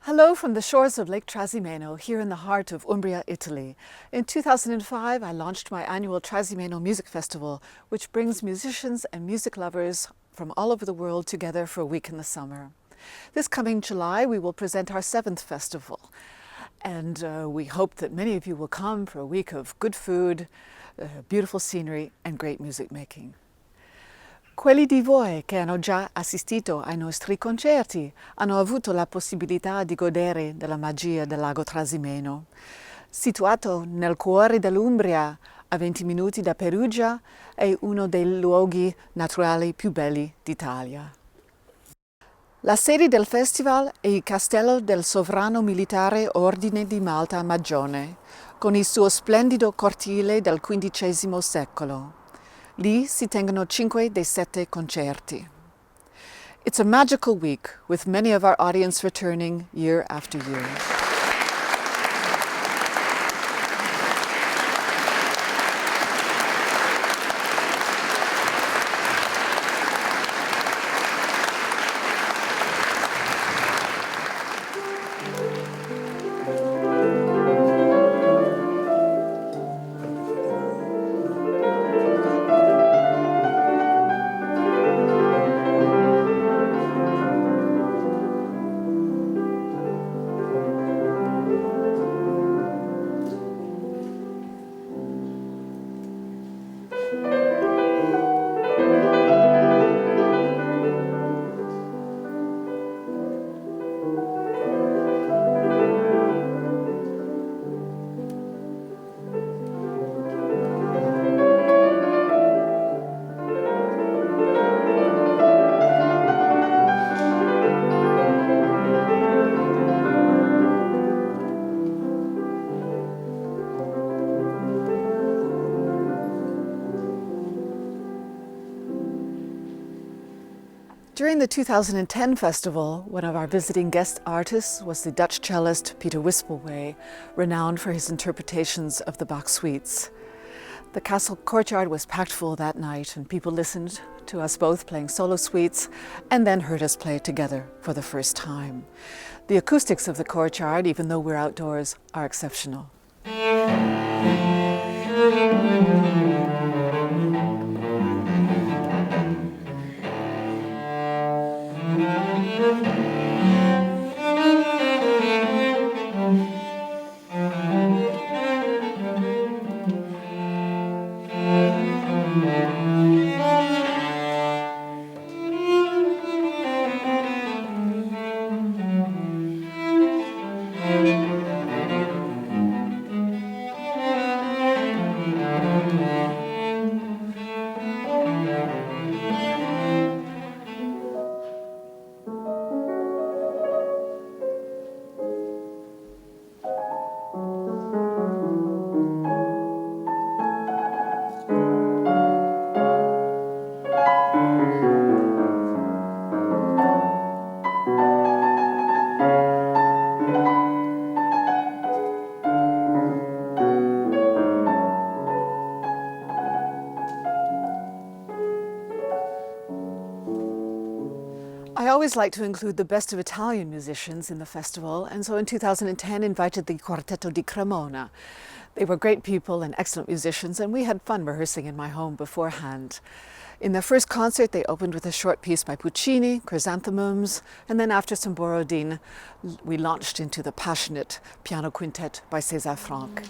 Hello from the shores of Lake Trasimeno, here in the heart of Umbria, Italy. In 2005, I launched my annual Trasimeno Music Festival, which brings musicians and music lovers from all over the world together for a week in the summer. This coming July, we will present our 7th festival, and we hope that many of you will come for a week of good food, beautiful scenery, and great music making. Quelli di voi che hanno già assistito ai nostri concerti hanno avuto la possibilità di godere della magia del lago Trasimeno. Situato nel cuore dell'Umbria, a 20 minuti da Perugia, è uno dei luoghi naturali più belli d'Italia. La sede del festival è il castello del sovrano militare Ordine di Malta Magione, con il suo splendido cortile del XV secolo. Lì si tengono 5 dei 7 concerti. It's a magical week, with many of our audience returning year after year. During the 2010 festival, one of our visiting guest artists was the Dutch cellist Pieter Wispelwey, renowned for his interpretations of the Bach suites. The castle courtyard was packed full that night, and people listened to us both playing solo suites and then heard us play together for the first time. The acoustics of the courtyard, even though we're outdoors, are exceptional. I always like to include the best of Italian musicians in the festival, and so in 2010 invited the Quartetto di Cremona. They were great people and excellent musicians, and we had fun rehearsing in my home beforehand. In their first concert, they opened with a short piece by Puccini, Chrysanthemums, and then after some Borodin, we launched into the passionate piano quintet by César Franck.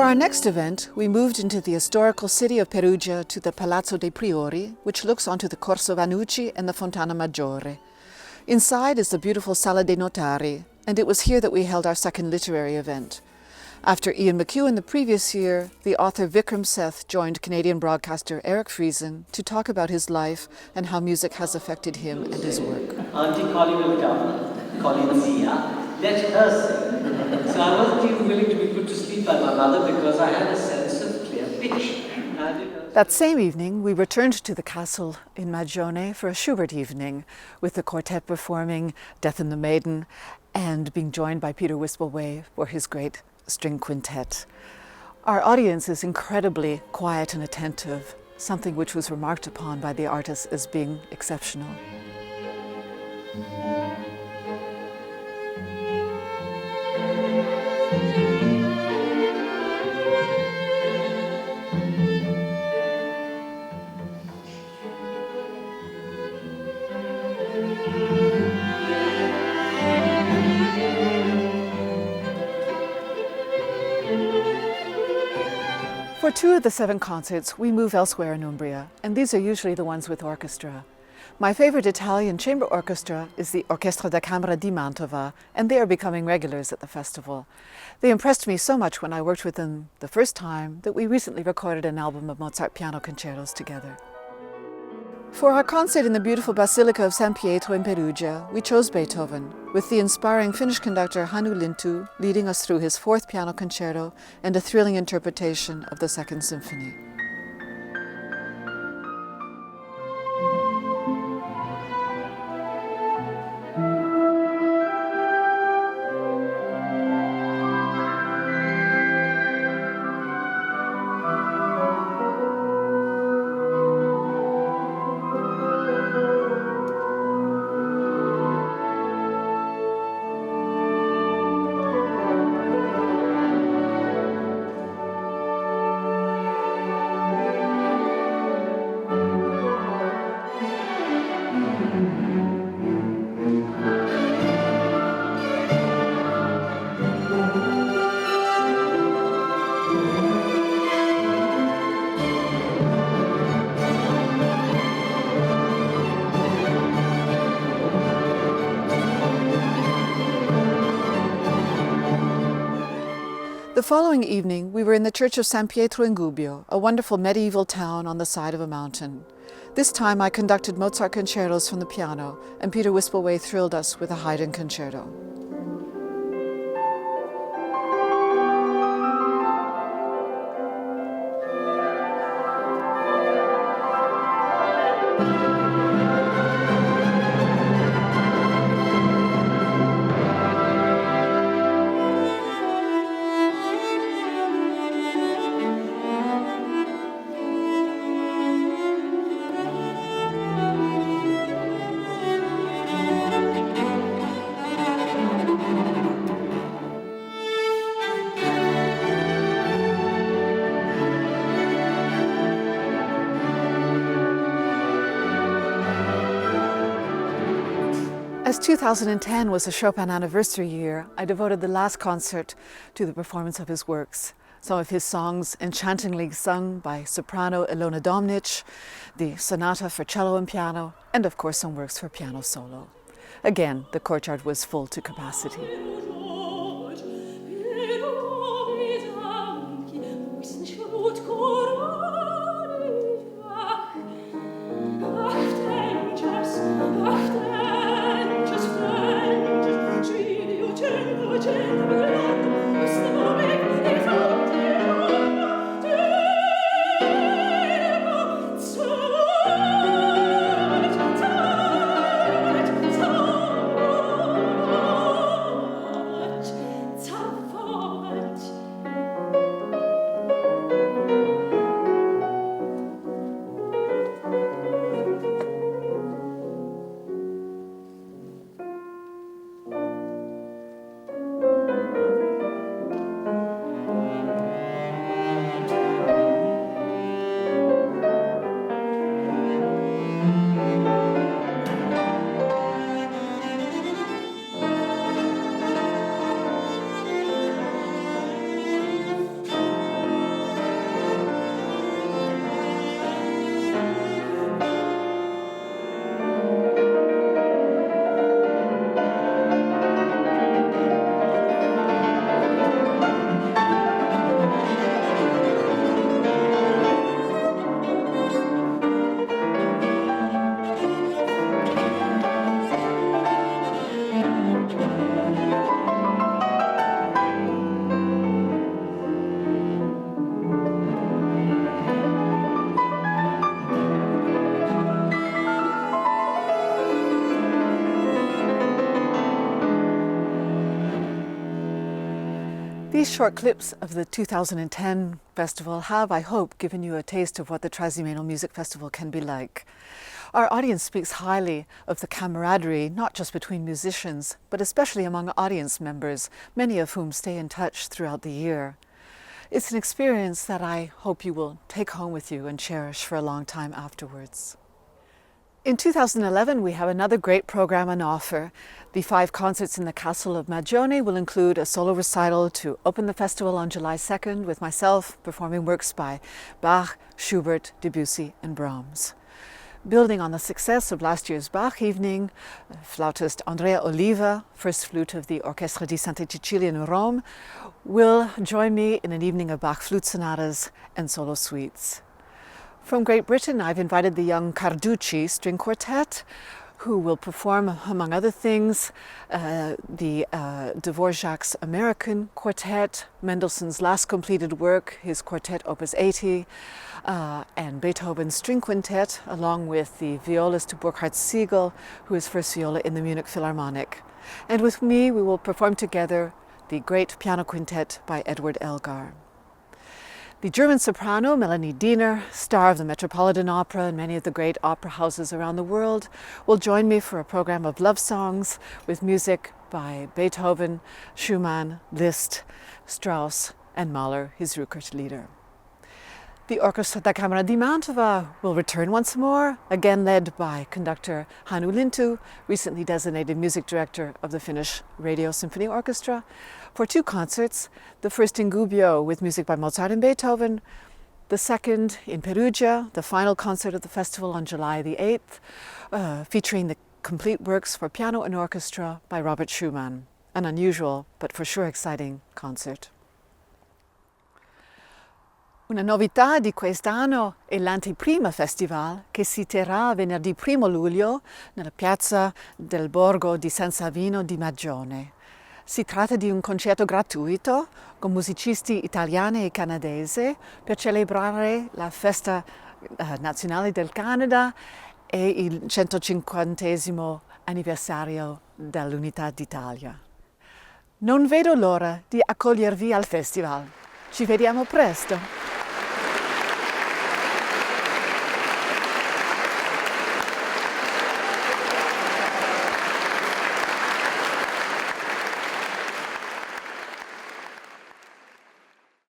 our next event, we moved into the historical city of Perugia to the Palazzo dei Priori, which looks onto the Corso Vannucci and the Fontana Maggiore. Inside is the beautiful Sala dei Notari, and it was here that we held our second literary event. After Ian McEwan the previous year, the author Vikram Seth joined Canadian broadcaster Eric Friesen to talk about his life and how music has affected him and his work. Auntie Colin will come, Colin Zia, let her sing. So I wasn't even willing to be put to sleep by my mother because I had a sense of clear pitch. That same evening, we returned to the castle in Magione for a Schubert evening, with the quartet performing Death and the Maiden and being joined by Pieter Wispelwey for his great string quintet. Our audience is incredibly quiet and attentive, something which was remarked upon by the artists as being exceptional. For 2 of the 7 concerts, we move elsewhere in Umbria, and these are usually the ones with orchestra. My favorite Italian chamber orchestra is the Orchestra da Camera di Mantova, and they are becoming regulars at the festival. They impressed me so much when I worked with them the first time that we recently recorded an album of Mozart piano concertos together. For our concert in the beautiful Basilica of San Pietro in Perugia, we chose Beethoven, with the inspiring Finnish conductor Hannu Lintu leading us through his 4th piano concerto and a thrilling interpretation of the 2nd Symphony. The following evening, we were in the Church of San Pietro in Gubbio, a wonderful medieval town on the side of a mountain. This time I conducted Mozart concertos from the piano, and Pieter Wispelwey thrilled us with a Haydn concerto. As 2010 was a Chopin anniversary year, I devoted the last concert to the performance of his works. Some of his songs enchantingly sung by soprano Ilona Domnich, the sonata for cello and piano, and of course some works for piano solo. Again, the courtyard was full to capacity. short clips of the 2010 festival have, I hope, given you a taste of what the Trasimeno Music Festival can be like. Our audience speaks highly of the camaraderie, not just between musicians, but especially among audience members, many of whom stay in touch throughout the year. It's an experience that I hope you will take home with you and cherish for a long time afterwards. In 2011, we have another great program on offer. The 5 concerts in the Castle of Magione will include a solo recital to open the festival on July 2nd with myself performing works by Bach, Schubert, Debussy and Brahms. Building on the success of last year's Bach evening, flautist Andrea Oliva, first flute of the Orchestra di Santa Cecilia in Rome, will join me in an evening of Bach flute sonatas and solo suites. From Great Britain, I've invited the young Carducci String Quartet, who will perform, among other things, the Dvorak's American Quartet, Mendelssohn's last completed work, his Quartet Opus 80, and Beethoven's String Quintet, along with the violist Burkhard Siegel, who is first viola in the Munich Philharmonic. And with me, we will perform together the great piano quintet by Edward Elgar. The German soprano Melanie Diener, star of the Metropolitan Opera and many of the great opera houses around the world, will join me for a program of love songs with music by Beethoven, Schumann, Liszt, Strauss and Mahler, his Rückert leader. The Orchestra da Camera di Mantova will return once more, again led by conductor Hannu Lintu, recently designated music director of the Finnish Radio Symphony Orchestra, for 2 concerts, the first in Gubbio with music by Mozart and Beethoven, the second in Perugia, the final concert of the festival on July the 8th, featuring the complete works for piano and orchestra by Robert Schumann, an unusual but for sure exciting concert. Una novità di quest'anno è l'Anteprima Festival che si terrà venerdì 1 luglio nella piazza del Borgo di San Savino di Magione. Si tratta di un concerto gratuito con musicisti italiani e canadesi per celebrare la festa nazionale del Canada e il 150° anniversario dell'Unità d'Italia. Non vedo l'ora di accogliervi al festival. Ci vediamo presto!